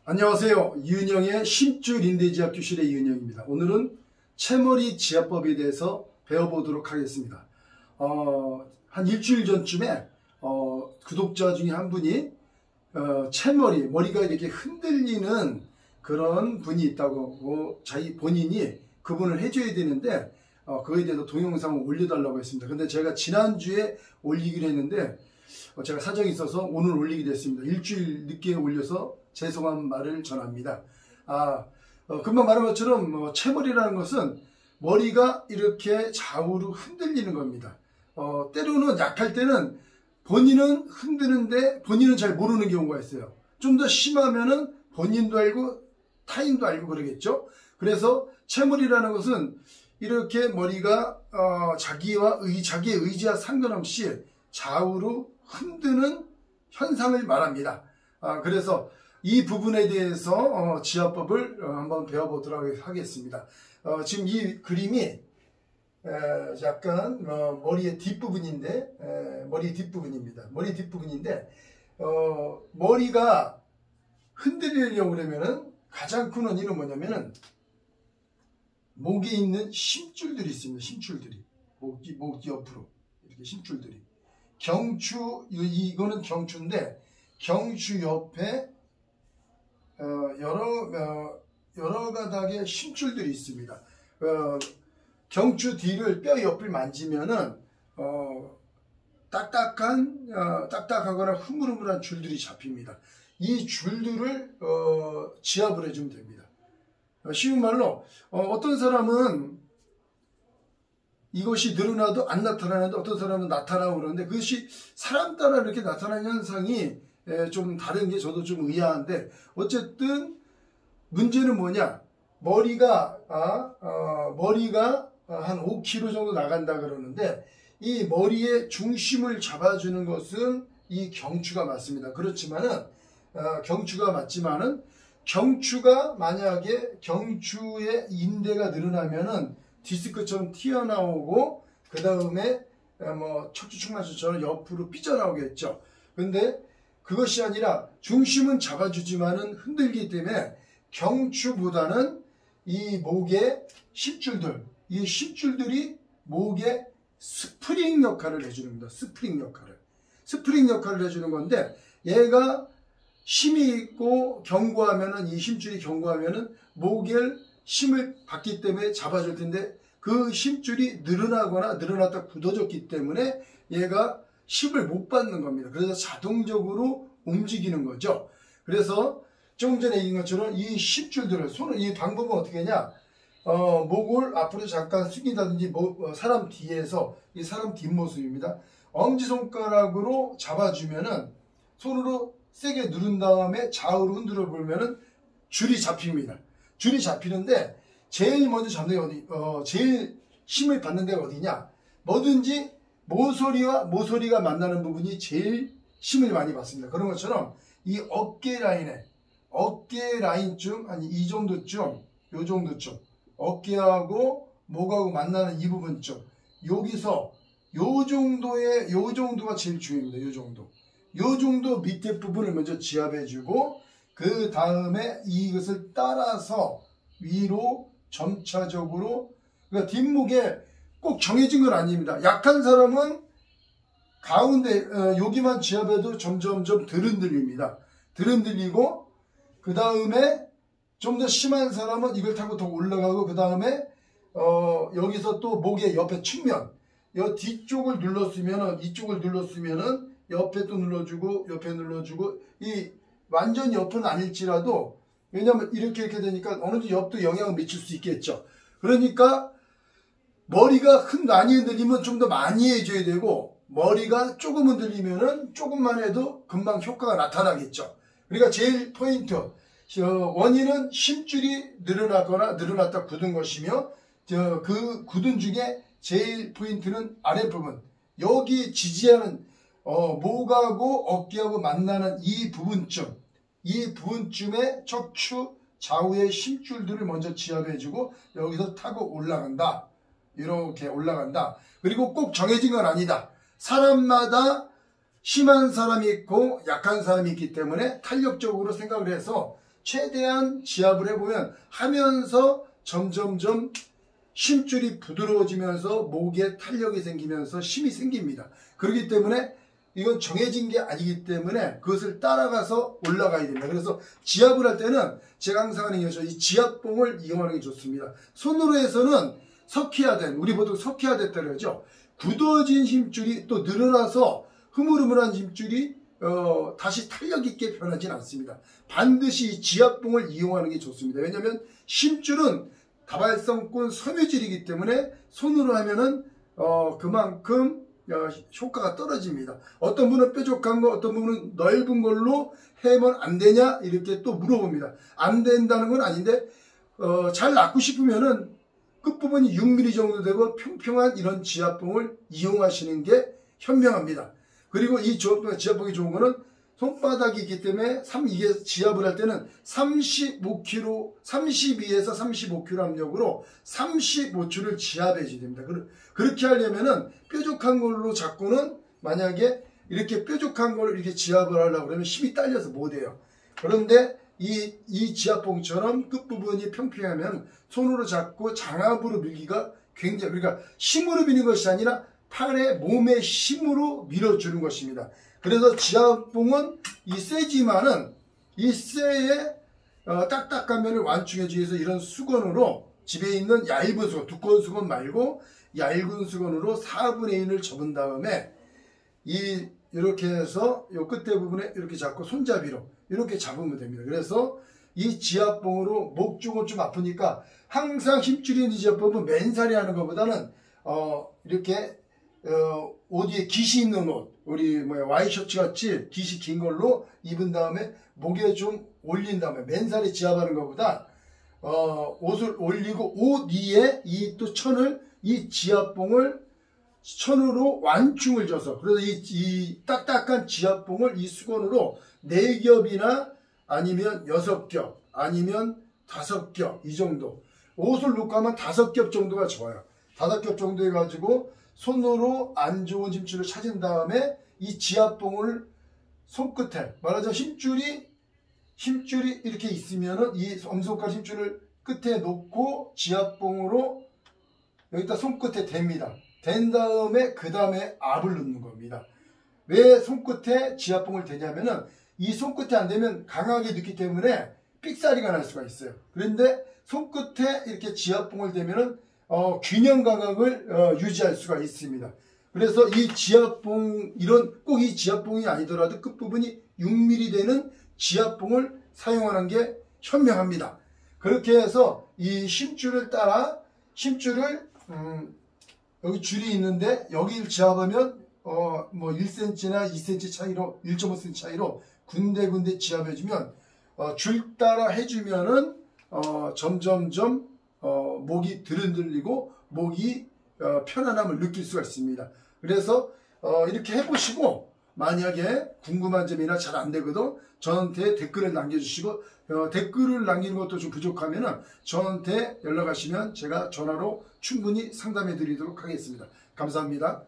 안녕하세요. 이은영의 심줄 인대지압 교실의 이은영입니다. 오늘은 채머리 지압법에 대해서 배워보도록 하겠습니다. 한 일주일 전쯤에 구독자 중에 한 분이 머리가 이렇게 흔들리는 그런 분이 있다고 자기 본인이 그분을 해줘야 되는데 그거에 대해서 동영상을 올려달라고 했습니다. 근데 제가 지난주에 올리기로 했는데 제가 사정이 있어서 오늘 올리게 됐습니다. 일주일 늦게 올려서 죄송한 말을 전합니다. 금방 말한 것처럼 채머리라는 것은 머리가 이렇게 좌우로 흔들리는 겁니다. 때로는 약할 때는 본인은 흔드는데 본인은 잘 모르는 경우가 있어요. 좀 더 심하면은 본인도 알고 타인도 알고 그러겠죠. 그래서 채머리라는 것은 이렇게 머리가 자기의 의지와 상관없이 좌우로 흔드는 현상을 말합니다. 그래서 이 부분에 대해서 지압법을 한번 배워보도록 하겠습니다. 지금 이 그림이 약간 머리의 뒷부분인데 머리 뒷부분입니다. 머리 뒷부분인데 머리가 흔들리려고 그러면은 가장 큰 원인은 뭐냐면은 목에 있는 심줄들이 있습니다. 심줄들이 목 옆으로 이렇게 심줄들이 경추, 이거는 경추인데 경추 옆에 여러 가닥의 심줄들이 있습니다. 경추 뒤를 뼈 옆을 만지면은 딱딱하거나 흐물흐물한 줄들이 잡힙니다. 이 줄들을 지압을 해주면 됩니다. 쉬운 말로 어떤 사람은 이것이 늘어나도 안 나타나는데 어떤 사람은 나타나고 그러는데 그것이 사람 따라 이렇게 나타나는 현상이 좀 다른 게 저도 좀 의아한데 어쨌든 문제는 뭐냐, 머리가 한 5kg 정도 나간다 그러는데 이 머리의 중심을 잡아주는 것은 이 경추가 맞습니다. 그렇지만은 경추가 맞지만은 만약에 경추의 인대가 늘어나면은 디스크처럼 튀어나오고 그 다음에 척추측만술처럼 옆으로 삐져나오겠죠. 근데 그것이 아니라 중심은 잡아주지만은 흔들기 때문에 경추보다는 이 목의 이 심줄들이 목에 스프링 역할을 해주는 겁니다. 스프링 역할을 해주는 건데 얘가 힘이 있고 견고하면은 이 심줄이 견고하면은 목에 힘을 받기 때문에 잡아줄 텐데 그 심줄이 늘어났다 굳어졌기 때문에 얘가 힘을 못 받는 겁니다. 그래서 자동적으로 움직이는 거죠. 그래서 조금 전에 얘기한 것처럼 이 심줄들을 이 방법은 어떻게 하냐, 목을 앞으로 잠깐 숙인다든지 사람 뒤에서 이 사람 뒷모습입니다. 엄지손가락으로 잡아주면은 손으로 세게 누른 다음에 좌우로 흔들어 보면은 줄이 잡힙니다. 줄이 잡히는데 제일 먼저 잡는 게 제일 힘을 받는 데가 어디냐, 뭐든지 모서리가 만나는 부분이 제일 힘을 많이 받습니다. 그런 것처럼 이 어깨 라인쯤 아니 이 정도쯤 요 정도쯤 어깨하고 목하고 만나는 이 부분쯤 여기서 요 정도가 제일 중요합니다. 요 정도 밑에 부분을 먼저 지압해주고 그 다음에 이것을 따라서 위로 점차적으로, 그러니까 뒷목에 꼭 정해진 건 아닙니다. 약한 사람은 가운데 여기만 지압해도 점점점 덜 흔들립니다. 덜 흔들리고 그 다음에 좀 더 심한 사람은 이걸 타고 더 올라가고 그 다음에 여기서 또 목의 옆에 측면 뒤쪽을 눌렀으면은 이쪽을 눌렀으면은 옆에 또 눌러주고 옆에 눌러주고 이 완전 옆은 아닐지라도 왜냐면 이렇게 되니까 어느 정도 옆도 영향을 미칠 수 있겠죠. 그러니까 머리가 많이 흔들리면 좀 더 많이 해줘야 되고 머리가 조금 흔들리면은 조금만 해도 금방 효과가 나타나겠죠. 그러니까 제일 포인트 원인은 심줄이 늘어났다 굳은 것이며 그 굳은 중에 제일 포인트는 아랫부분, 여기 지지하는 목하고 어깨하고 만나는 이 부분쯤에 척추 좌우의 심줄들을 먼저 지압해주고 여기서 타고 올라간다. 이렇게 올라간다. 그리고 꼭 정해진 건 아니다. 사람마다 심한 사람이 있고 약한 사람이 있기 때문에 탄력적으로 생각을 해서 최대한 지압을 해보면 하면서 점점점 심줄이 부드러워지면서 목에 탄력이 생기면서 힘이 생깁니다. 그렇기 때문에 이건 정해진 게 아니기 때문에 그것을 따라가서 올라가야 됩니다. 그래서 지압을 할 때는 제가 항상 하는 것처럼 이 지압봉을 이용하는 게 좋습니다. 손으로 해서는 석회화된, 우리 보통 석회화됐다 그러죠. 굳어진 힘줄이 또 늘어나서 흐물흐물한 힘줄이 다시 탄력 있게 변하진 않습니다. 반드시 이 지압봉을 이용하는 게 좋습니다. 왜냐하면 힘줄은 다발성권 섬유질이기 때문에 손으로 하면은 그만큼 효과가 떨어집니다. 어떤 분은 뾰족한 거, 어떤 분은 넓은 걸로 해면 안 되냐 이렇게 또 물어봅니다. 안 된다는 건 아닌데 잘 낫고 싶으면은 끝부분이 6mm 정도 되고 평평한 이런 지압봉을 이용하시는 게 현명합니다. 그리고 이 지압봉이 좋은 거는 손바닥이 있기 때문에 이게 지압을 할 때는 32에서 35kg 압력으로 35초를 지압해 줘야 됩니다. 그렇게 하려면은 뾰족한 걸로 잡고는 만약에 이렇게 뾰족한 걸 이렇게 지압을 하려고 그러면 힘이 딸려서 못해요. 그런데 이 지압봉처럼 끝부분이 평평하면 손으로 잡고 장압으로 밀기가 굉장히, 그러니까 힘으로 미는 것이 아니라 팔의 몸의 힘으로 밀어주는 것입니다. 그래서 지압봉은 이 세지만은 이 쇠의 딱딱한 면을 완충해주기 위해서 이런 수건으로 집에 있는 얇은 수건, 두꺼운 수건 말고 얇은 수건으로 4분의 1을 접은 다음에 이렇게 해서 이 끝에 부분에 이렇게 잡고 손잡이로 이렇게 잡으면 됩니다. 그래서 이 지압봉으로 목 쪽은 좀 아프니까 항상 힘줄이 있는 지압봉은 맨살이 하는 것보다는 이렇게 옷 위에 깃이 있는 옷, 우리 와이셔츠 같이 깃이 긴 걸로 입은 다음에 목에 좀 올린 다음에 맨살에 지압하는 것보다 옷을 올리고 옷 위에 이 지압봉을 천으로 완충을 줘서, 그래서 이 딱딱한 지압봉을 이 수건으로 4겹이나 아니면 6겹 아니면 5겹 이 정도, 옷을 놓고 하면 5겹 정도가 좋아요. 5겹 정도 해가지고 손으로 안 좋은 힘줄을 찾은 다음에 이 지압봉을 손끝에, 말하자면 힘줄이 이렇게 있으면은 이 엄지손가락 힘줄을 끝에 놓고 지압봉으로 여기다 손끝에 댑니다. 댄 다음에 그 다음에 압을 넣는 겁니다. 왜 손끝에 지압봉을 대냐면은 이 손끝에 안 되면 강하게 넣기 때문에 삑사리가 날 수가 있어요. 그런데 손끝에 이렇게 지압봉을 대면은 균형 감각을 유지할 수가 있습니다. 그래서 이 지압봉, 꼭 이 지압봉이 아니더라도 끝부분이 6mm 되는 지압봉을 사용하는 게 현명합니다. 그렇게 해서 이 힘줄을 따라, 여기 줄이 있는데 여기를 지압하면 뭐 1cm나 2cm 차이로, 1.5cm 차이로 군데군데 지압해주면 줄 따라 해주면은 점점점 목이 들흔들리고 목이 편안함을 느낄 수가 있습니다. 그래서 이렇게 해보시고 만약에 궁금한 점이나 잘 안되거든 저한테 댓글을 남겨주시고, 댓글을 남기는 것도 좀 부족하면은 저한테 연락하시면 제가 전화로 충분히 상담해 드리도록 하겠습니다. 감사합니다.